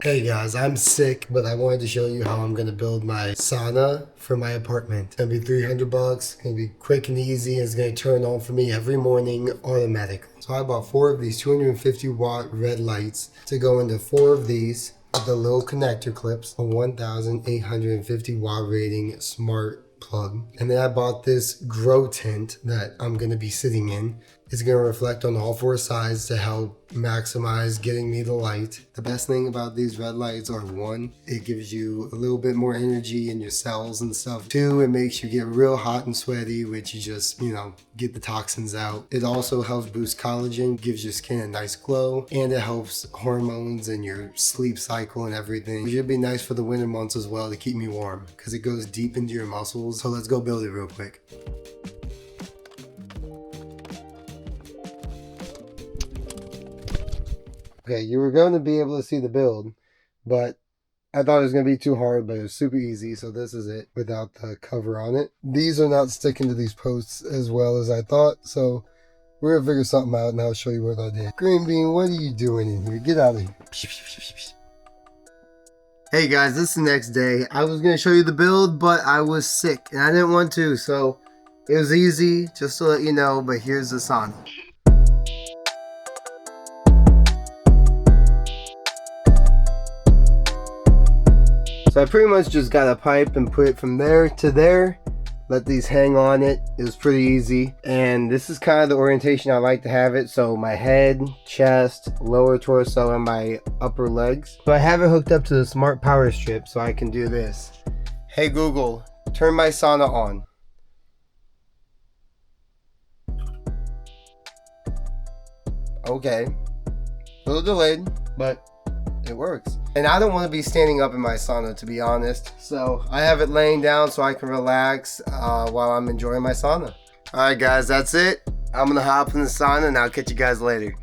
Hey guys, I'm sick, but I wanted to show you how I'm gonna build my sauna for my apartment. It's gonna be 300 bucks, gonna be quick and easy, and it's gonna turn on for me every morning automatically. So I bought 4 of these 250 watt red lights to go into 4 of these with the little connector clips, a 1850 watt rating smart plug. And then I bought this grow tent that I'm gonna be sitting in. It's gonna reflect on all 4 sides to help maximize getting me the light. The best thing about these red lights are 1, it gives you a little bit more energy in your cells and stuff. 2, it makes you get real hot and sweaty, which you just, get the toxins out. It also helps boost collagen, gives your skin a nice glow, and it helps hormones and your sleep cycle and everything. It should be nice for the winter months as well to keep me warm because it goes deep into your muscles. So let's go build it real quick. Okay, you were going to be able to see the build, but I thought it was going to be too hard, but it was super easy. So this is it without the cover on it. These are not sticking to these posts as well as I thought. So we're going to figure something out and I'll show you what I did. Green Bean, what are you doing in here? Get out of here. Hey guys, this is the next day. I was going to show you the build, but I was sick and I didn't want to. So it was easy, just to let you know, but here's the sauna. So I pretty much just got a pipe and put it from there to there. Let these hang on it. It was pretty easy. And this is kind of the orientation I like to have it. So my head, chest, lower torso, and my upper legs. So I have it hooked up to the smart power strip so I can do this. Hey Google, turn my sauna on. Okay. A little delayed, but it works. And I don't want to be standing up in my sauna, to be honest. So I have it laying down so I can relax while I'm enjoying my sauna. Alright guys, that's it. I'm going to hop in the sauna and I'll catch you guys later.